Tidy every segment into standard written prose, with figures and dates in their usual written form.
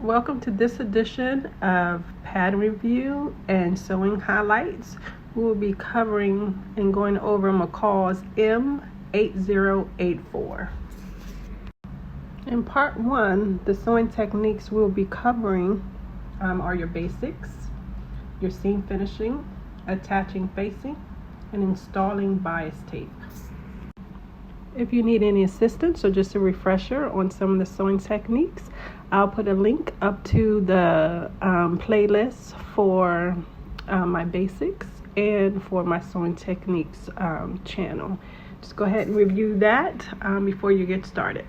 Welcome to this edition of pattern review and sewing highlights. We will be covering and going over McCall's M8084. In part one, the sewing techniques we'll be covering are your basics, your seam finishing, attaching facing, and installing bias tape. If you need any assistance or just a refresher on some of the sewing techniques, I'll put a link up to the playlist for my basics and for my sewing techniques channel. Just go ahead and review that before you get started.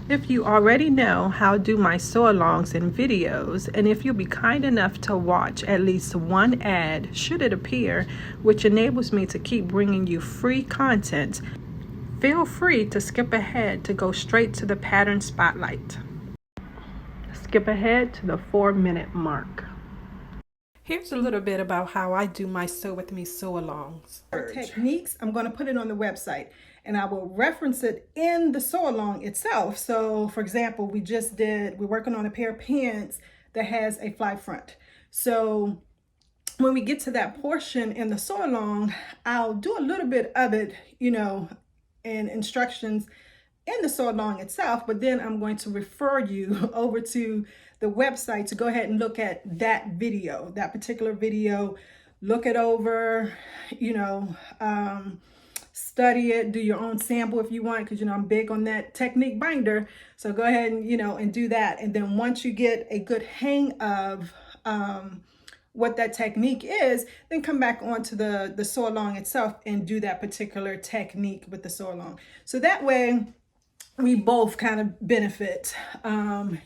If you already know how to do my sew-alongs and videos, and if you'll be kind enough to watch at least one ad, should it appear, which enables me to keep bringing you free content, feel free to skip ahead to go straight to the pattern spotlight. Skip ahead to the 4-minute mark. Here's a little bit about how I do my Sew With Me sew-alongs. Techniques, I'm going to put it on the website and I will reference it in the sew-along itself. So for example, we're working on a pair of pants that has a fly front. So when we get to that portion in the sew-along, I'll do a little bit of it, and instructions in the sew-along itself, but then I'm going to refer you over to the website to go ahead and look at that video, that particular video, look it over, study it, do your own sample if you want, because I'm big on that technique binder. So go ahead and and do that, and then once you get a good hang of what that technique is, then come back onto the sew along itself and do that particular technique with the sew along. So that way we both kind of benefit.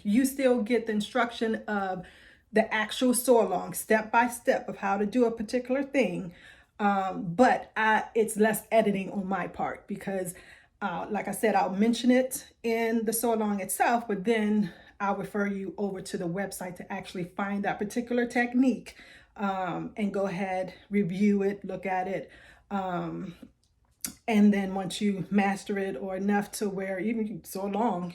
You still get the instruction of the actual sew along, step by step of how to do a particular thing. But it's less editing on my part because like I said, I'll mention it in the sew along itself, but then I'll refer you over to the website to actually find that particular technique and go ahead, review it, look at it. And then once you master it or enough to where even you sew along,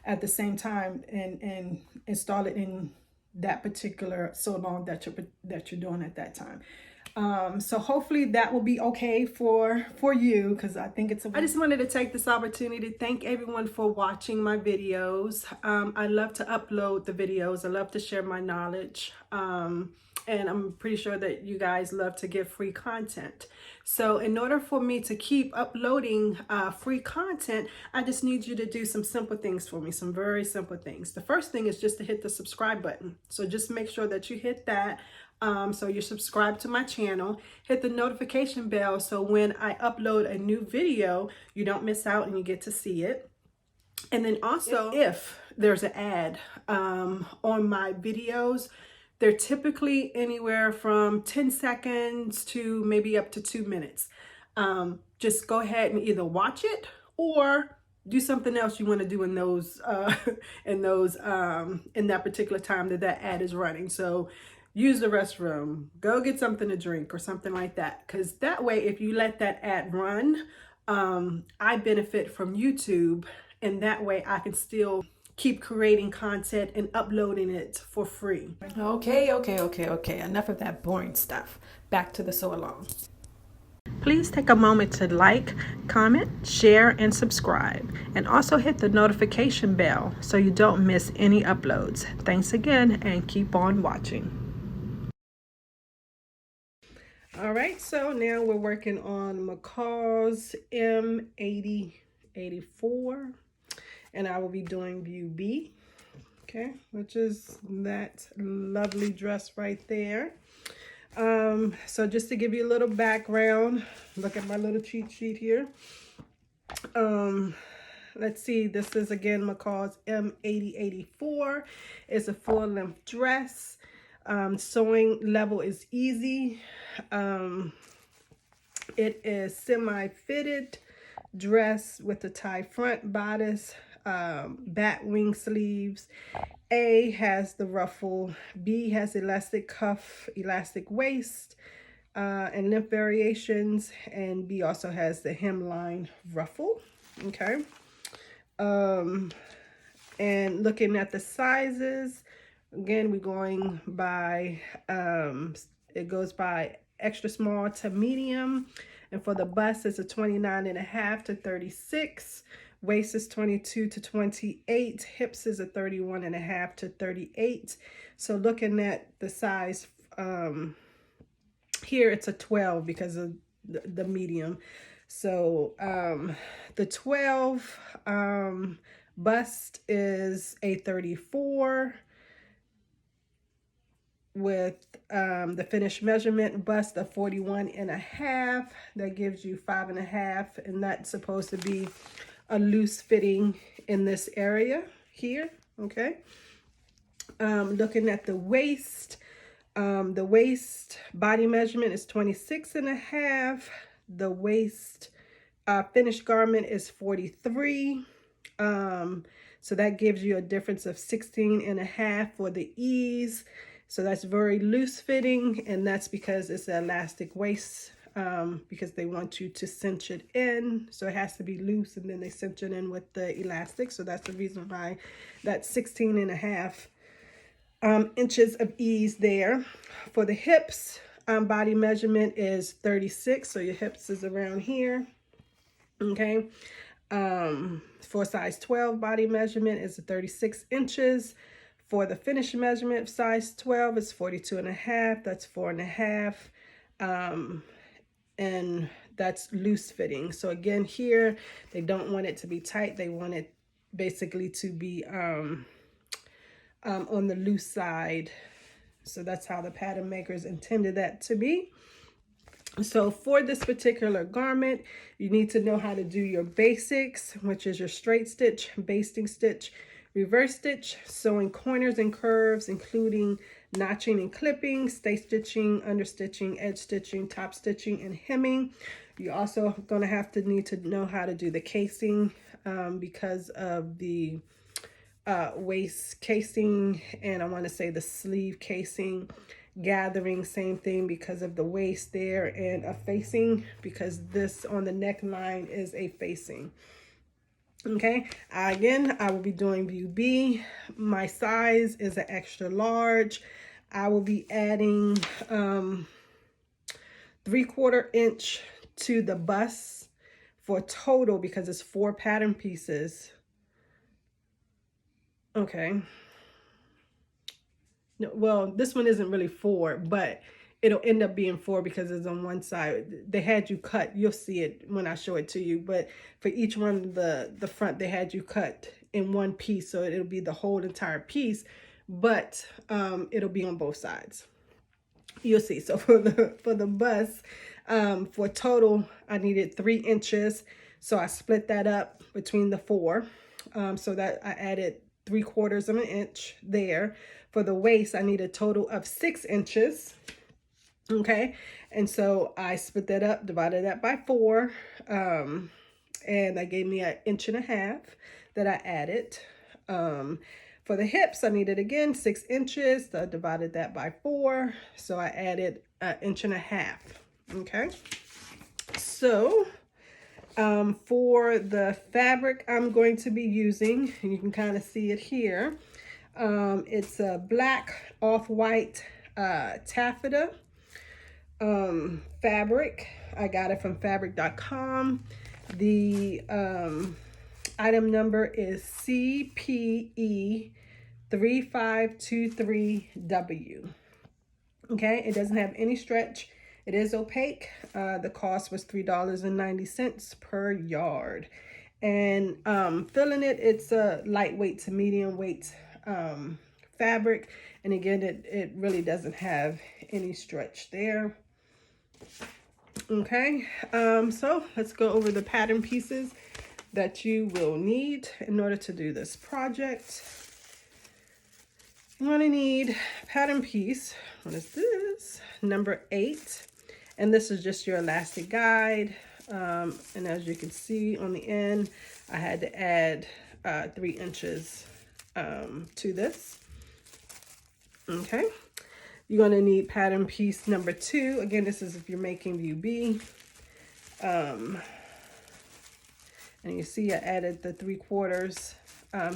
at the same time and install it in that particular sew along that you're doing at that time. So hopefully that will be okay for you, because I think I just wanted to take this opportunity to thank everyone for watching my videos. I love to upload the videos. I love to share my knowledge. And I'm pretty sure that you guys love to get free content. So in order for me to keep uploading free content, I just need you to do some simple things for me, some very simple things. The first thing is just to hit the subscribe button. So just make sure that you hit that. So you're subscribed to my channel, hit the notification bell so when I upload a new video, you don't miss out and you get to see it. And then also, if there's an ad on my videos, they're typically anywhere from 10 seconds to maybe up to 2 minutes. Just go ahead and either watch it or do something else you want to do in those in that particular time that ad is running. So use the restroom, go get something to drink or something like that. Because that way, if you let that ad run, I benefit from YouTube, and that way I can still keep creating content and uploading it for free. Okay. Enough of that boring stuff. Back to the sew along. Please take a moment to like, comment, share, and subscribe. And also hit the notification bell so you don't miss any uploads. Thanks again and keep on watching. All right, so now we're working on McCall's M8084. And I will be doing view B, okay, which is that lovely dress right there. So just to give you a little background, look at my little cheat sheet here. Let's see, this is again McCall's M8084. It's a full-length dress. Sewing level is easy. It is semi-fitted dress with a tie front, bodice, bat wing sleeves. A has the ruffle, B has elastic cuff, elastic waist, and length variations, and B also has the hemline ruffle. Okay. And looking at the sizes, again, we're going by, it goes by extra small to medium. And for the bust, it's a 29.5 to 36. Waist is 22 to 28. Hips is a 31.5 to 38. So looking at the size, here it's a 12 because of the medium. So the 12 bust is a 34 with the finished measurement bust of 41.5. That gives you 5.5, and that's supposed to be a loose fitting in this area here. Okay. Looking at the waist body measurement is 26.5. The waist finished garment is 43. So that gives you a difference of 16.5 for the ease. So that's very loose fitting, and that's because it's an elastic waist, because they want you to cinch it in. So it has to be loose, and then they cinch it in with the elastic. So that's the reason why that's 16.5 inches of ease there. For the hips, body measurement is 36. So your hips is around here. Okay. For size 12 body measurement is 36 inches. For the finished measurement of size 12, it's 42.5. That's 4.5. And that's loose fitting. So again, here, they don't want it to be tight. They want it basically to be on the loose side. So that's how the pattern makers intended that to be. So for this particular garment, you need to know how to do your basics, which is your straight stitch, basting stitch, reverse stitch, sewing corners and curves, including notching and clipping, stay stitching, understitching, edge stitching, top stitching, and hemming. You're also going to need to know how to do the casing because of the waist casing, and I want to say the sleeve casing, gathering, same thing because of the waist there, and a facing because this on the neckline is a facing. Okay, again, I will be doing view B. My size is an extra large. I will be adding 3/4 inch to the bust for total because it's 4 pattern pieces. Okay. No, well, this one isn't really 4, but it'll end up being 4 because it's on one side. They had you cut. You'll see it when I show it to you. But for each one, the front, they had you cut in one piece. So it'll be the whole entire piece, but it'll be on both sides. You'll see. So for the bust, for total, I needed 3 inches. So I split that up between the 4. So that I added 3/4 of an inch there. For the waist, I need a total of 6 inches. Okay, and so I split that up, divided that by 4, and that gave me 1.5 inches that I added. For the hips, I needed again 6 inches, so I divided that by 4, so I added 1.5 inches. Okay, so for the fabric I'm going to be using, and you can kind of see it here, it's a black off-white taffeta fabric. I got it from fabric.com. The item number is CPE3523W. Okay, it doesn't have any stretch. It is opaque. The cost was $3.90 per yard. And filling it, it's a lightweight to medium weight fabric. And again, it really doesn't have any stretch there. Okay, so let's go over the pattern pieces that you will need in order to do this project. You're going to need pattern piece, what is this? Number 8. And this is just your elastic guide. And as you can see on the end, I had to add 3 inches to this. Okay. You're going to need pattern piece number 2. Again, this is if you're making view B. And you see I added the 3/4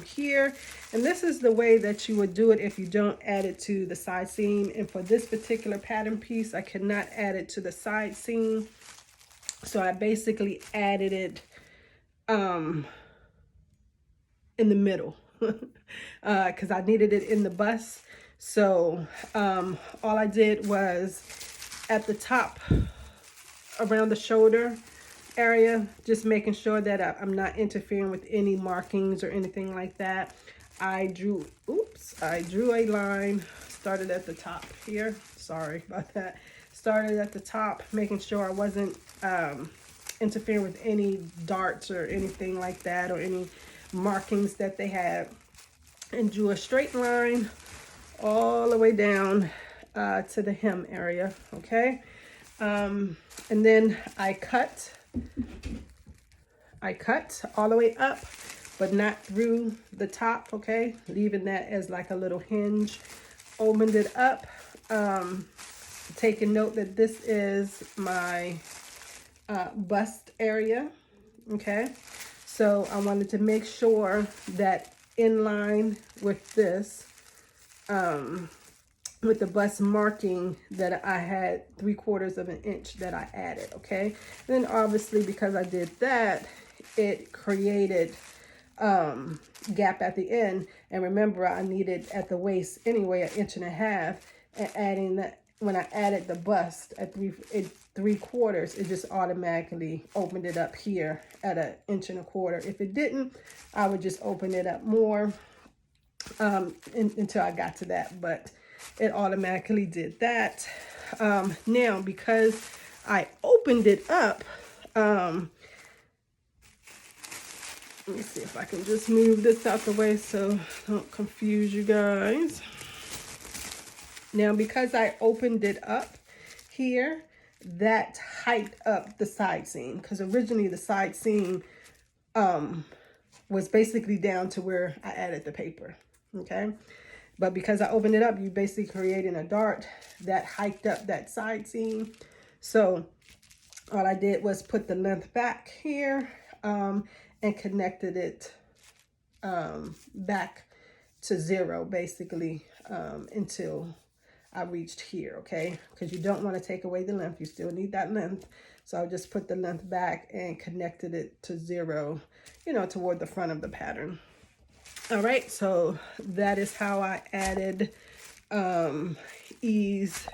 here. And this is the way that you would do it if you don't add it to the side seam. And for this particular pattern piece, I cannot add it to the side seam. So I basically added it in the middle because I needed it in the bust. So all I did was at the top around the shoulder area, just making sure that I'm not interfering with any markings or anything like that. I drew a line, started at the top here. Sorry about that. Started at the top, making sure I wasn't interfering with any darts or anything like that, or any markings that they had, and drew a straight line all the way down to the hem area. Okay, and then I cut all the way up, but not through the top. Okay, leaving that as like a little hinge. Opened it up, taking note that this is my bust area. Okay, so I wanted to make sure that in line with this, with the bust marking, that I had 3/4 of an inch that I added. Okay, and then obviously because I did that, it created gap at the end. And remember, I needed at the waist anyway 1.5 inches, and adding that, when I added the bust at 3/4, it just automatically opened it up here at 1.25 inches. If it didn't, I would just open it up more until I got to that, but it automatically did that. Now, because I opened it up, let me see if I can just move this out the way so I don't confuse you guys. Now, because I opened it up here, that heightened up the side seam, because originally the side seam was basically down to where I added the paper. Okay, but because I opened it up, you basically creating a dart that hiked up that side seam. So all I did was put the length back here and connected it back to 0, basically, until I reached here. Okay, because you don't want to take away the length, you still need that length. So I just put the length back and connected it to 0, you know, toward the front of the pattern. All right, so that is how I added ease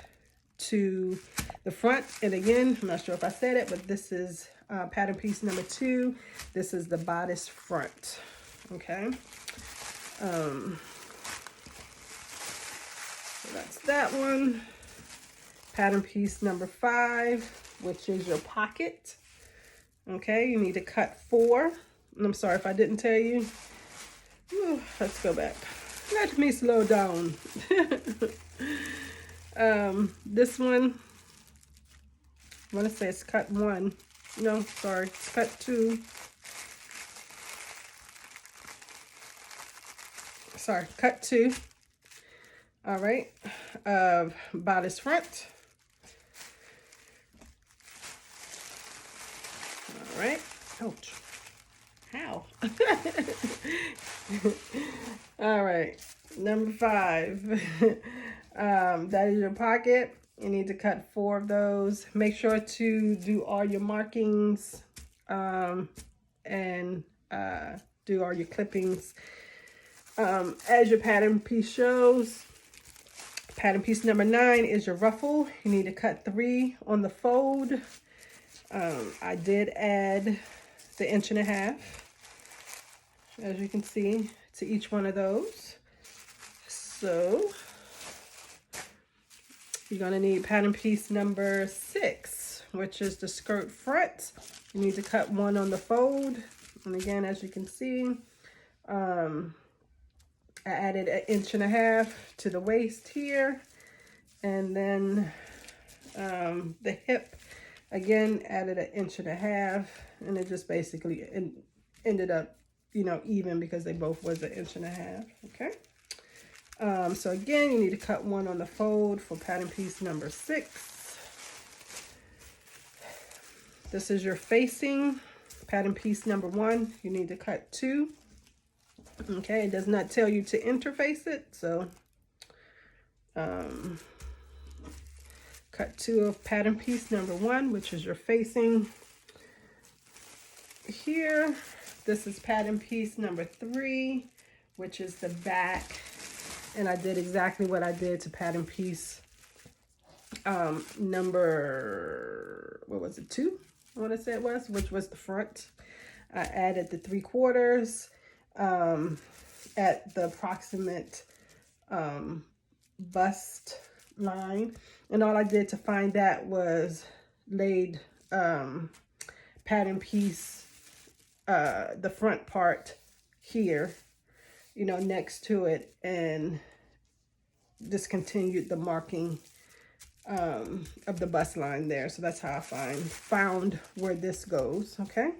to the front. And again, I'm not sure if I said it, but this is pattern piece number 2. This is the bodice front. Okay, so that's that one. Pattern piece number 5, which is your pocket. Okay, you need to cut 4. And I'm sorry if I didn't tell you. Ooh, let's go back. Let me slow down. This one, I want to say it's cut 1. No, sorry, it's cut 2. Sorry, cut 2. All right, bodice front. All right, ouch. How? All right, number 5. That is your pocket. You need to cut 4 of those. Make sure to do all your markings and do all your clippings as your pattern piece shows. Pattern piece number 9 is your ruffle. You need to cut 3 on the fold. I did add the 1.5 inches, as you can see, to each one of those. So you're going to need pattern piece number 6, which is the skirt front. You need to cut 1 on the fold. And again, as you can see, I added 1.5 inches to the waist here. And then the hip, again, added 1.5 inches. And it just basically ended up, you know, even, because they both was 1.5 inches. Okay. So again, you need to cut 1 on the fold for pattern piece number 6. This is your facing. Pattern piece number 1. You need to cut 2. Okay, it does not tell you to interface it, so cut 2 of pattern piece number 1, which is your facing here. This is pattern piece number 3, which is the back, and I did exactly what I did to pattern piece number, what was it, 2? What I said was, which was the front. I added the 3/4 at the approximate bust line, and all I did to find that was laid pattern piece the front part here, you know, next to it, and discontinued the marking of the bust line there. So that's how I found where this goes. Okay,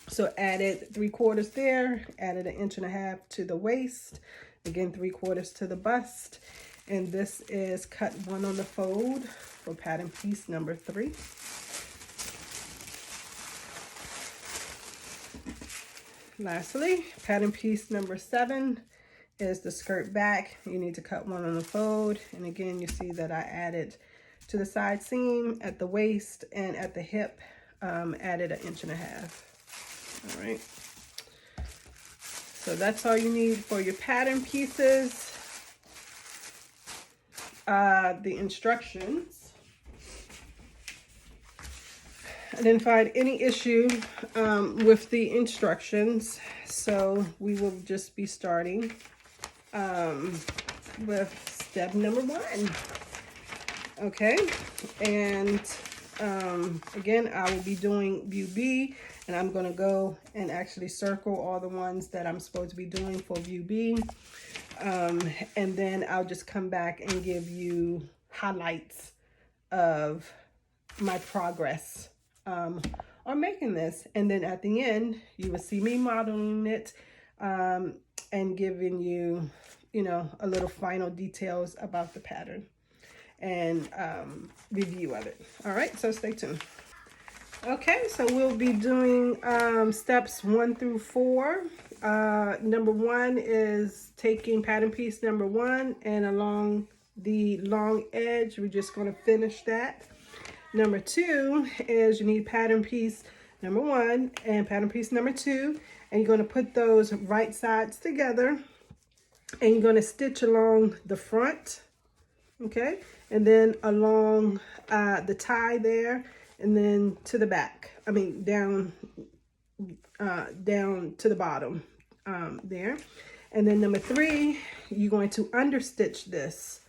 so added 3/4 there, added 1.5 inches to the waist, again 3/4 to the bust, and this is cut 1 on the fold for pattern piece number 3. Lastly, pattern piece number 7 is the skirt back. You need to cut 1 on the fold, and again you see that I added to the side seam at the waist and at the hip, added 1.5 inches. All right, so that's all you need for your pattern pieces. The instructions. I didn't find any issue with the instructions, so we will just be starting with step number 1. Okay, and again, I will be doing view B, and I'm going to go and actually circle all the ones that I'm supposed to be doing for view B, and then I'll just come back and give you highlights of my progress on making this, and then at the end you will see me modeling it and giving you, you know, a little final details about the pattern and review of it. All right, so stay tuned. Okay, so we'll be doing steps 1 through 4. Number 1 is taking pattern piece number 1, and along the long edge we're just going to finish that. Number 2 is you need pattern piece number 1 and pattern piece number 2, and you're going to put those right sides together, and you're going to stitch along the front, okay, and then along the tie there, and then to the back. I mean down to the bottom there. And then number 3, you're going to understitch this,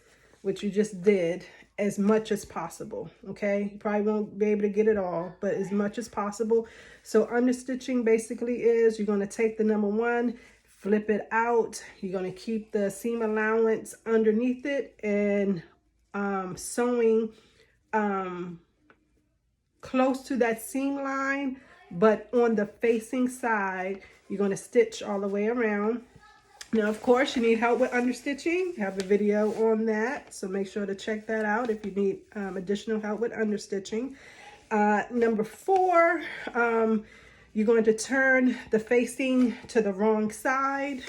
which you just did, as much as possible. Okay, you probably won't be able to get it all, but as much as possible. So understitching basically is you're going to take the number 1, flip it out, you're going to keep the seam allowance underneath it, and sewing close to that seam line, but on the facing side you're going to stitch all the way around. Now, of course, you need help with understitching. I have a video on that, so make sure to check that out if you need additional help with understitching. Number 4, you're going to turn the facing to the wrong side,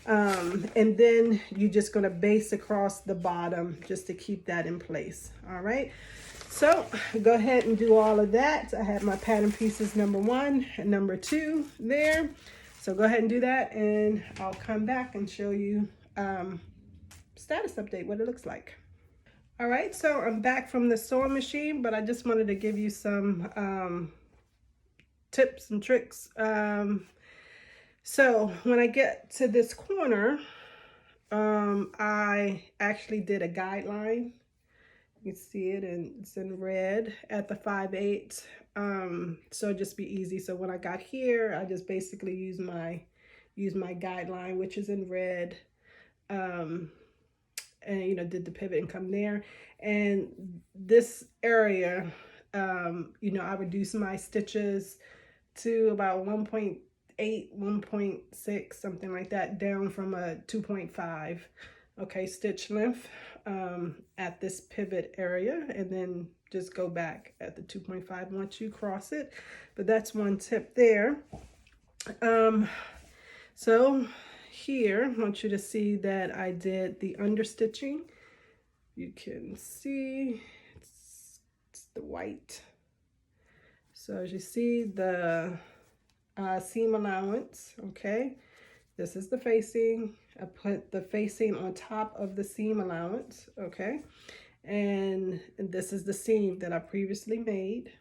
and then you're just going to base across the bottom just to keep that in place. All right, so go ahead and do all of that. I have my pattern pieces number 1 and number 2 there. So go ahead and do that, and I'll come back and show you status update, what it looks like. All right, so I'm back from the sewing machine, but I just wanted to give you some tips and tricks. So when I get to this corner, I actually did a guideline. You can see it, and it's in red at the 5/8. So just be easy. So when I got here, I just basically used my guideline, which is in red, and you know, did the pivot and come there. And this area, you know, I reduced my stitches to about 1.8, 1.6, something like that, down from a 2.5. Okay, stitch length at this pivot area, and then just go back at the 2.5 once you cross it. But that's one tip there. So here, I want you to see that I did the understitching. You can see it's the white. So as you see, the seam allowance, okay? This is the facing. I put the facing on top of the seam allowance, okay? And this is the seam that I previously made.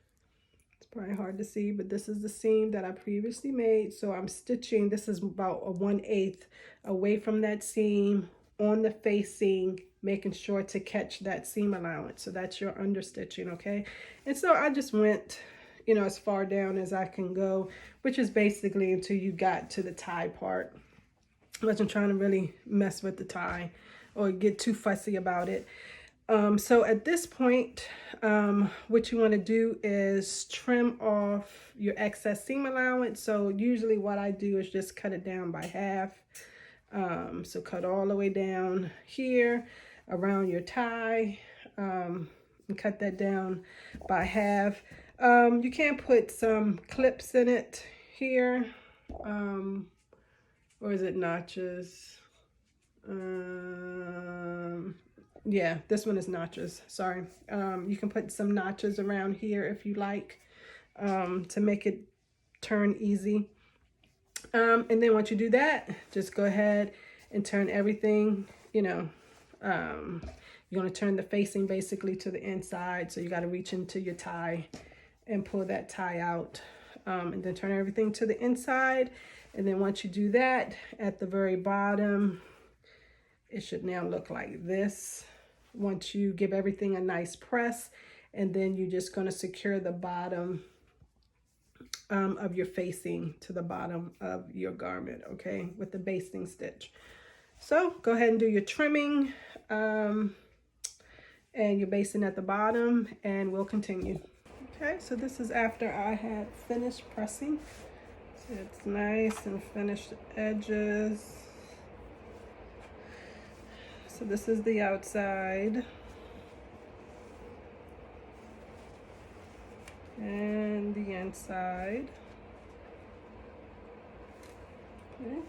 It's probably hard to see, but this is the seam that I previously made. So I'm stitching, this is about a 1/8 away from that seam on the facing, making sure to catch that seam allowance. So that's your understitching, okay? And so I just went, you know, as far down as I can go, which is basically until you got to the tie part. I wasn't trying to really mess with the tie or get too fussy about it. So at this point, what you want to do is trim off your excess seam allowance. So usually what I do is just cut it down by half. So cut all the way down here around your tie, and cut that down by half. You can put some clips in it here, or is it notches? Yeah, this one is notches, sorry. You can put some notches around here if you like, to make it turn easy. And then once you do that, just go ahead and turn everything, you know, you're going to turn the facing basically to the inside. So you got to reach into your tie and pull that tie out, and then turn everything to the inside. And then once you do that, at the very bottom, it should now look like this. Once you give everything a nice press, and then you're just going to secure the bottom of your facing to the bottom of your garment, okay, with the basting stitch. So go ahead and do your trimming, and your basting at the bottom, and we'll continue. Okay, so this is after I had finished pressing. So it's nice and finished edges. So this is the outside. And the inside. Okay.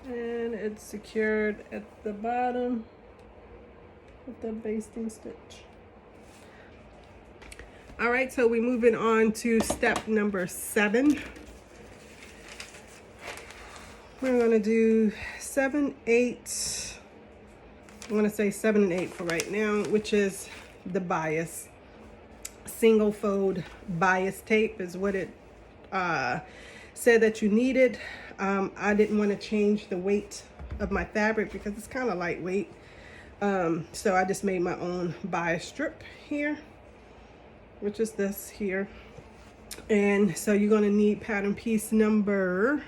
And it's secured at the bottom with the basting stitch. All right, so we're moving on to step number 7. We're gonna do 7, 8. I want to say 7 and 8 for right now, which is the bias. Single fold bias tape is what it said that you needed. I didn't want to change the weight of my fabric because it's kind of lightweight. So I just made my own bias strip here, which is this here. And so you're going to need pattern piece number,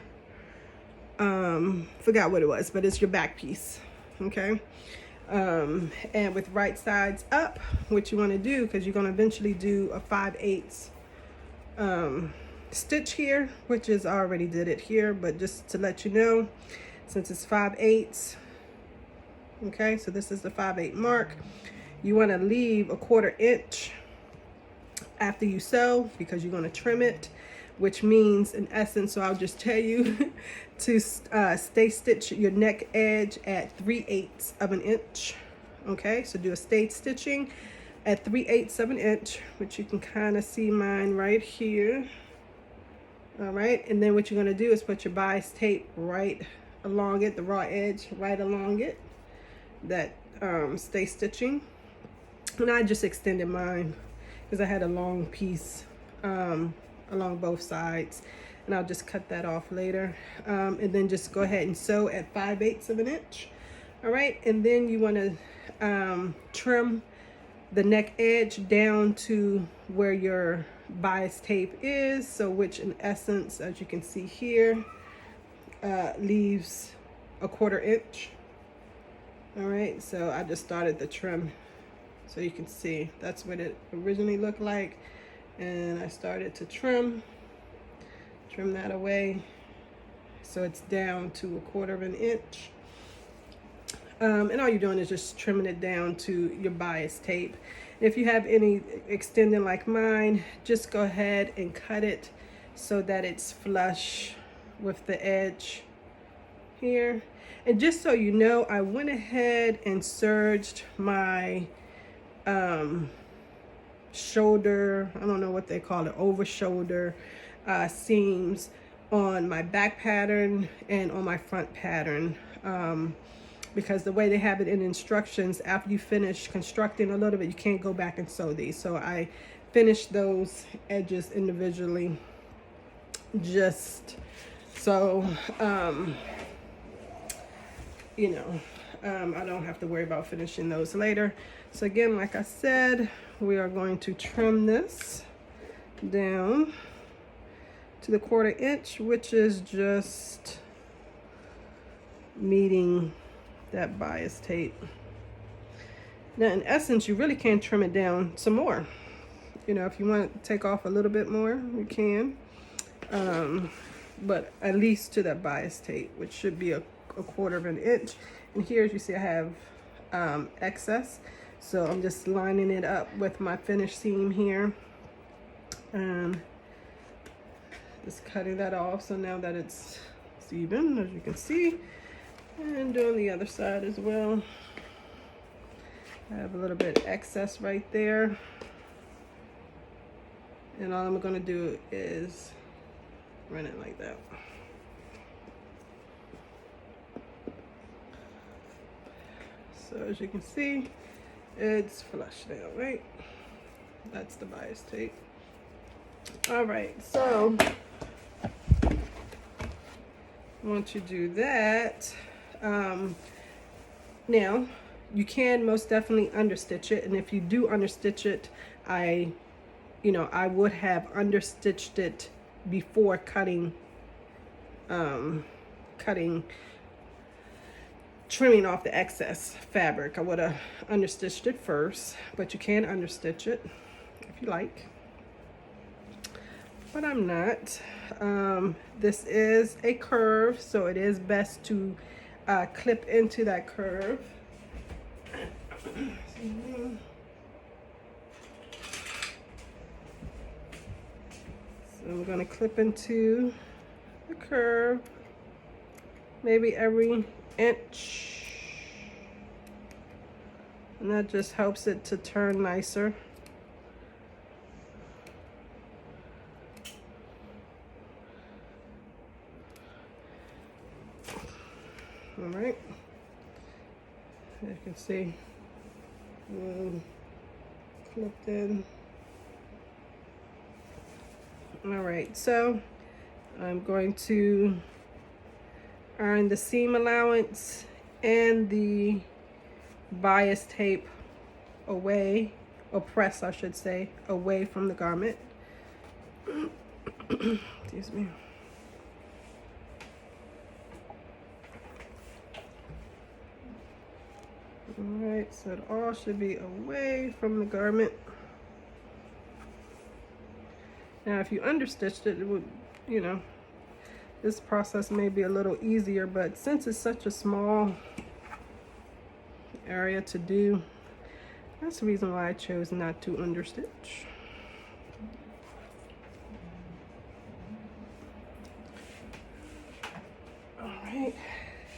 forgot what it was, but it's your back piece. Okay. And with right sides up, what you want to do, because you're going to eventually do a 5/8 stitch here, which is I already did it here, but just to let you know, since it's 5/8, okay, so this is the 5/8 mark. You want to leave a 1/4 inch after you sew, because you're going to trim it, which means in essence, so I'll just tell you to stay stitch your neck edge at 3/8 of an inch. Okay, so do a stay stitching at 3/8 of an inch, which you can kind of see mine right here. All right, and then what you're going to do is put your bias tape right along it, the raw edge right along it, that stay stitching. And I just extended mine because I had a long piece along both sides, and I'll just cut that off later. And then just go ahead and sew at 5/8 of an inch. All right, and then you want to trim the neck edge down to where your bias tape is, so which in essence, as you can see here, leaves a 1/4 inch. All right, so I just started the trim, so you can see that's what it originally looked like. And I started to trim that away, so it's down to a 1/4 of an inch. And all you're doing is just trimming it down to your bias tape. If you have any extending like mine, just go ahead and cut it so that it's flush with the edge here. And just so you know, I went ahead and serged my shoulder, I don't know what they call it, over shoulder seams on my back pattern and on my front pattern, because the way they have it in instructions, after you finish constructing a little bit, you can't go back and sew these. So I finished those edges individually, just so you know, I don't have to worry about finishing those later. So again, like I said, we are going to trim this down to the 1/4 inch, which is just meeting that bias tape. Now in essence, you really can trim it down some more. You know, if you want to take off a little bit more, you can, but at least to that bias tape, which should be a 1/4 inch. And here, as you see, I have excess, so I'm just lining it up with my finished seam here, just cutting that off. So now that it's even, as you can see, and doing the other side as well, I have a little bit excess right there, and all I'm going to do is run it like that. So as you can see, it's flush now, right? That's the bias tape. All right, so once you do that, now you can most definitely understitch it. And if you do understitch it, I would have understitched it before cutting, trimming off the excess fabric. I would have understitched it first, but you can understitch it if you like, but I'm not. This is a curve, so it is best to clip into that curve. So I'm going to clip into the curve maybe every inch, and that just helps it to turn nicer. All right, as you can see, clipped in. All right, so I'm going to iron the seam allowance and the bias tape away, or press, I should say, away from the garment. Excuse me. All right, so it all should be away from the garment. Now, if you understitched it, it would, this process may be a little easier, but since it's such a small area to do, that's the reason why I chose not to understitch. All right,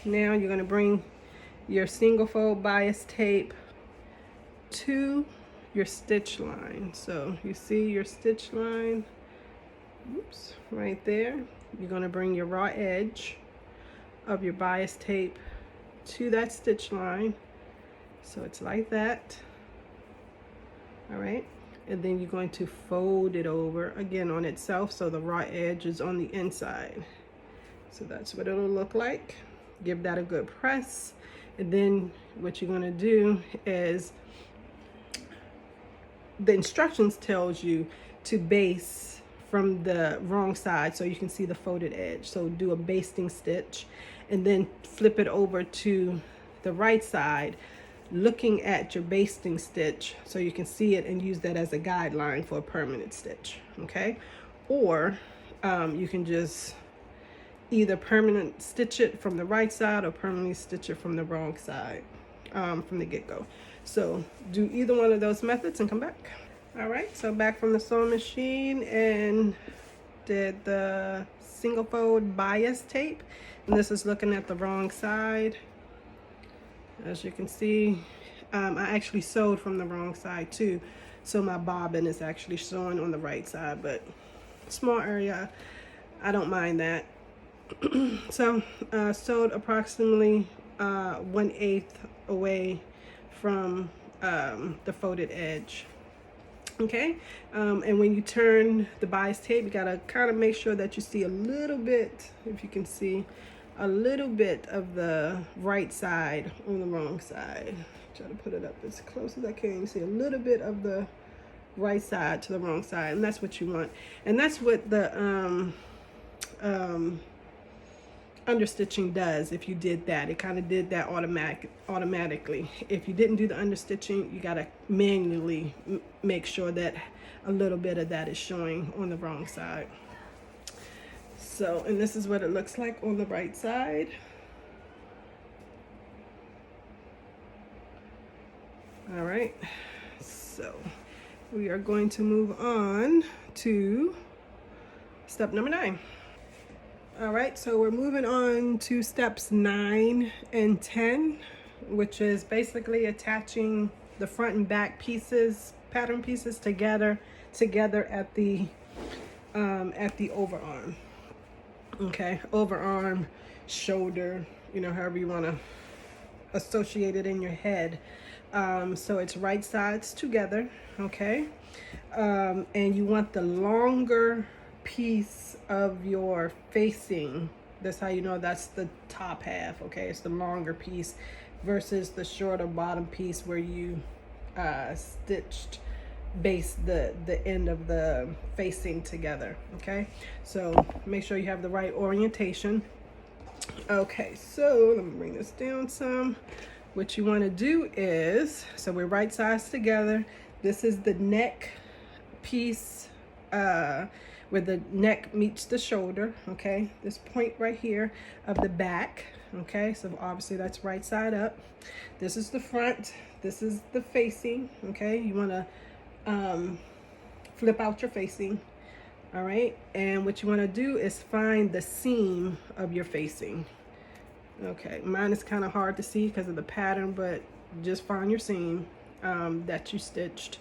now you're going to bring your single fold bias tape to your stitch line. So you see your stitch line, oops, right there. You're going to bring your raw edge of your bias tape to that stitch line, so it's like that. All right, and then you're going to fold it over again on itself, so the raw edge is on the inside. So that's what it'll look like. Give that a good press, and then what you're going to do is, the instructions tells you to base from the wrong side so you can see the folded edge. So do a basting stitch and then flip it over to the right side, looking at your basting stitch so you can see it and use that as a guideline for a permanent stitch. Okay, or you can just either permanent stitch it from the right side or permanently stitch it from the wrong side from the get-go. So do either one of those methods and come back. All right, so back from the sewing machine and did the single fold bias tape, and this is looking at the wrong side. As you can see, I actually sewed from the wrong side too, so my bobbin is actually showing on the right side, but small area, I don't mind that. So sewed approximately 1/8 away from the folded edge. Okay, and when you turn the bias tape, you gotta kind of make sure that you see a little bit, if you can see, a little bit of the right side on the wrong side. Try to put it up as close as I can. You see a little bit of the right side to the wrong side, and that's what you want. And that's what the understitching does. If you did that, it kind of did that automatically. If you didn't do the understitching, you got to manually make sure that a little bit of that is showing on the wrong side. So, and this is what it looks like on the right side. All right, so we are going to move on to step number 9. All right, so we're moving on to steps 9 and 10, which is basically attaching the front and back pieces, pattern pieces together at the overarm. Okay, overarm, shoulder, you know, however you want to associate it in your head. So it's right sides together, okay? And you want the longer piece of your facing. That's how you know that's the top half, okay? It's the longer piece versus the shorter bottom piece where you stitched the end of the facing together, okay? So make sure you have the right orientation. Okay, so let me bring this down some. What you want to do is, so we're right sides together. This is the neck piece where the neck meets the shoulder, okay? This point right here of the back, okay? So obviously that's right side up. This is the front. This is the facing, okay? You want to flip out your facing, all right? And what you want to do is find the seam of your facing. Okay, mine is kind of hard to see because of the pattern, but just find your seam that you stitched,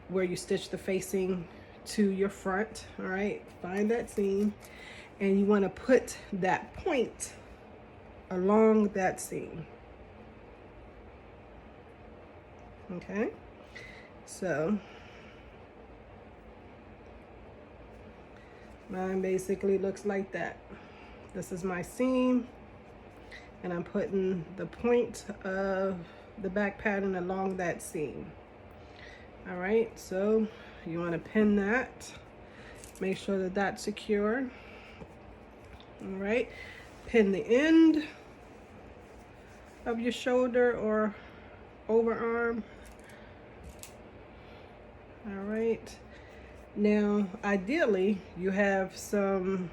where you stitched the facing to your front, all right? Find that seam, and you want to put that point along that seam. Okay, so mine basically looks like that. This is my seam, and I'm putting the point of the back pattern along that seam. All right, so you want to pin that, make sure that that's secure. All right, pin the end of your shoulder or overarm. All right, now ideally you have some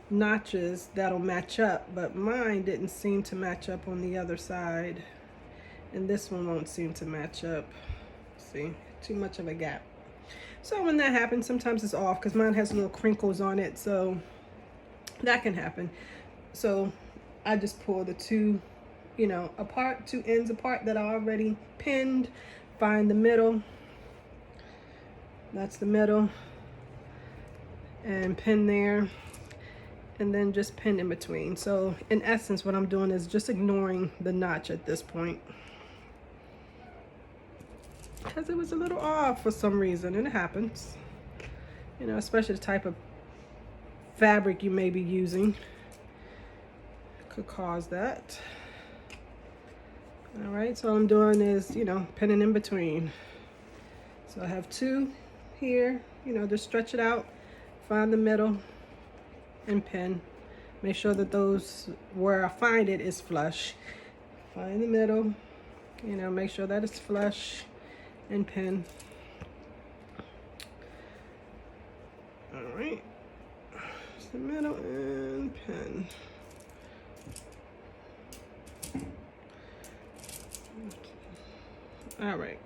notches that'll match up, but mine didn't seem to match up on the other side, and this one won't seem to match up. See, too much of a gap. So when that happens, sometimes it's off because mine has little crinkles on it, so that can happen. So I just pull the two, you know, apart, two ends apart that I already pinned, find the middle. That's the middle, and pin there, and then just pin in between. So in essence, what I'm doing is just ignoring the notch at this point because it was a little off for some reason, and it happens, you know, especially the type of fabric you may be using could cause that. All right, so all I'm doing is, you know, pinning in between. So I have two here, you know, just stretch it out, find the middle, and pin. Make sure that those, where I find it, is flush. Find the middle, you know, make sure that it's flush, and pin. All right, it's the middle and pin. All right,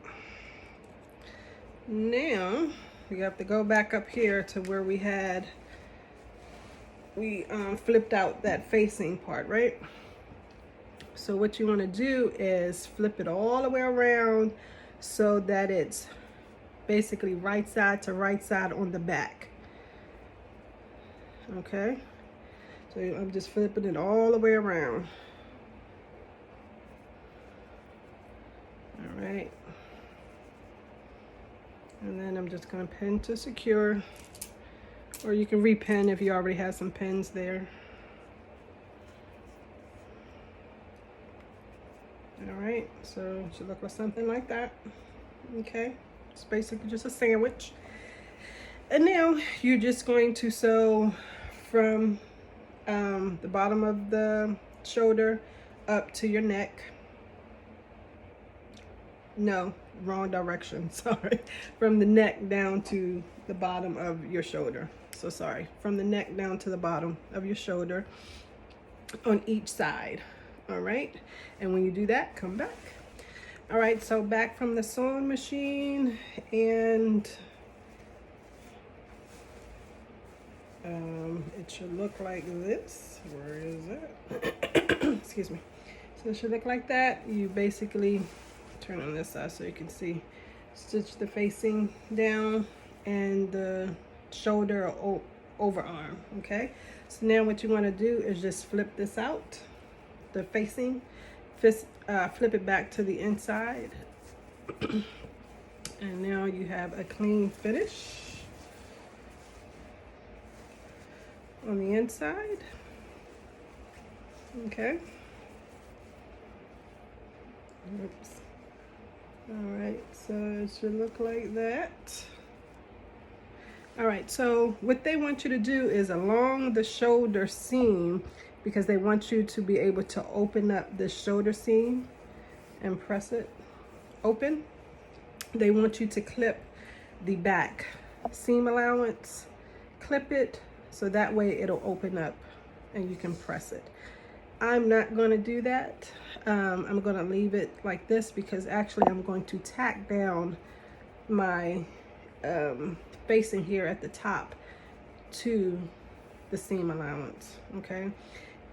now we have to go back up here to where we had we flipped out that facing part, right? So what you want to do is flip it all the way around so that it's basically right side to right side on the back. Okay, so I'm just flipping it all the way around. All right, and then I'm just going to pin to secure, or you can repin if you already have some pins there. All right, so it should look like something like that. Okay, it's basically just a sandwich. And now you're just going to sew from the bottom of the shoulder up to your neck. No, wrong direction, sorry. From the neck down to the bottom of your shoulder. So sorry, from the neck down to the bottom of your shoulder on each side. All right, and when you do that, come back. All right, so back from the sewing machine, and it should look like this. Where is it? Excuse me. So it should look like that. You basically turn on this side so you can see, stitch the facing down and the shoulder overarm. Okay, so now what you want to do is just flip this out, the facing, flip it back to the inside, and now you have a clean finish on the inside. Okay. Oops. All right, so it should look like that. All right, so what they want you to do is along the shoulder seam, because they want you to be able to open up the shoulder seam and press it open. They want you to clip the back seam allowance, clip it, so that way it'll open up and you can press it. I'm not going to do that. I'm going to leave it like this because actually I'm going to tack down my facing here at the top to the seam allowance. Okay,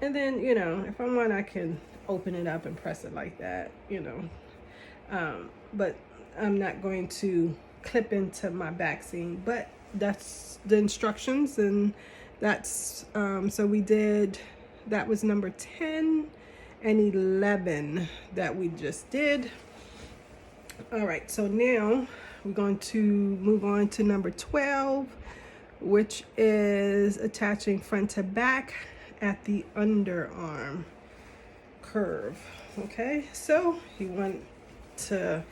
and then, you know, if I want, I can open it up and press it like that, you know, but I'm not going to clip into my back seam. But that's the instructions, and that's so we did, that was number 10 and 11 that we just did. All right, so now we're going to move on to number 12, which is attaching front to back at the underarm curve. Okay, so you want to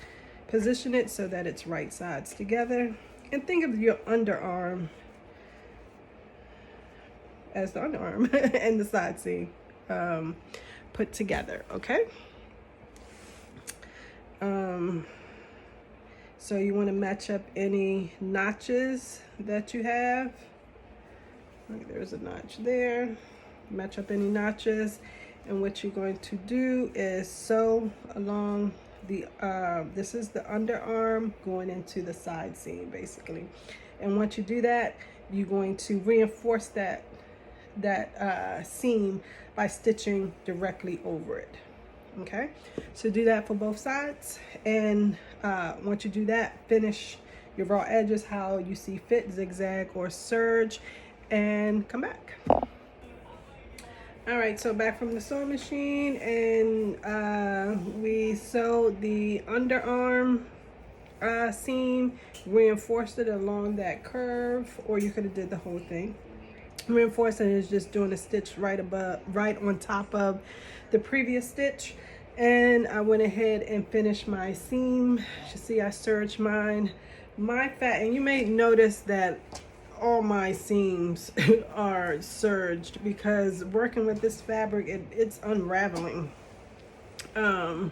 position it so that it's right sides together, and think of your underarm as the underarm and the side seam put together. Okay, so you want to match up any notches that you have. Like, there's a notch there. Match up any notches, and what you're going to do is sew along the this is the underarm going into the side seam basically. And once you do that, you're going to reinforce that seam by stitching directly over it. Okay, so do that for both sides, and once you do that, finish your raw edges how you see fit, zigzag or serge, and come back. All right, so back from the sewing machine, and we sewed the underarm seam, reinforced it along that curve, or you could have did the whole thing. Reinforcing is just doing a stitch right on top of the previous stitch. And I went ahead and finished my seam. You see, I serged my fat, and you may notice that all my seams are serged because working with this fabric, it's unraveling. So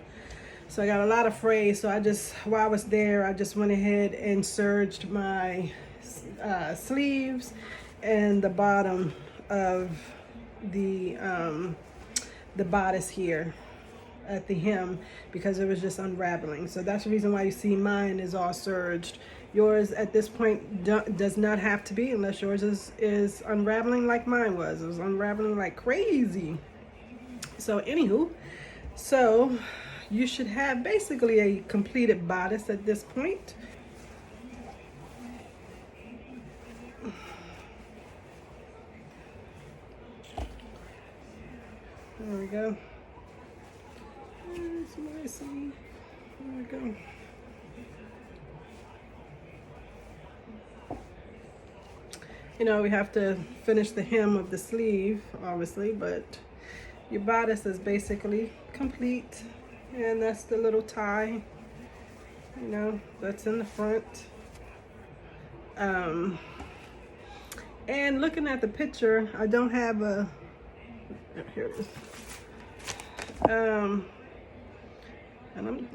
I got a lot of frays, so while I was there, I just went ahead and serged my sleeves and the bottom of the bodice here. at the hem because it was just unraveling. So that's the reason why you see mine is all serged. Yours at this point does not have to be, unless yours is unraveling like mine was. It was unraveling like crazy. So anywho, so you should have basically a completed bodice at this point. There we go. There's my seam. There we go. You know, we have to finish the hem of the sleeve, obviously, but your bodice is basically complete. And that's the little tie, you know, that's in the front. And looking at the picture, I don't have a, here it is. And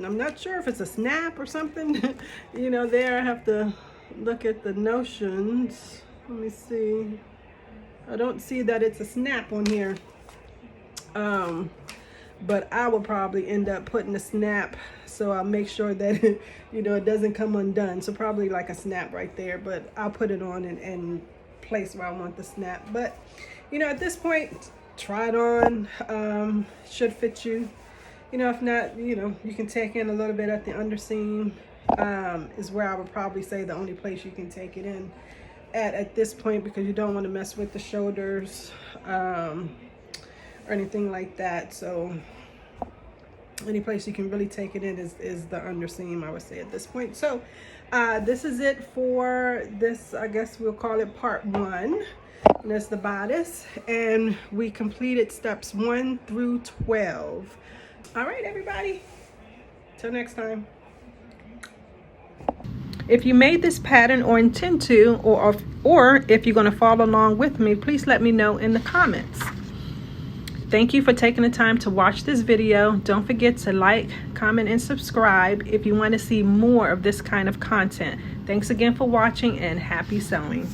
I'm not sure if it's a snap or something. You know, there I have to look at the notions. Let me see. I don't see that it's a snap on here. But I will probably end up putting a snap, so I'll make sure that you know, it doesn't come undone. So probably like a snap right there, but I'll put it on and place where I want the snap. But you know, at this point, try it on. Should fit you. You know, if not, you know, you can take in a little bit at the underseam. Is where I would probably say the only place you can take it in at this point, because you don't want to mess with the shoulders or anything like that. So any place you can really take it in is the underseam, I would say, at this point. So this is it for this, I guess we'll call it part 1. And that's the bodice, and we completed steps 1 through 12. All right, everybody, till next time. If you made this pattern or intend to, or if you're going to follow along with me, please let me know in the comments. Thank you for taking the time to watch this video. Don't forget to like, comment, and subscribe if you want to see more of this kind of content. Thanks again for watching, and happy sewing.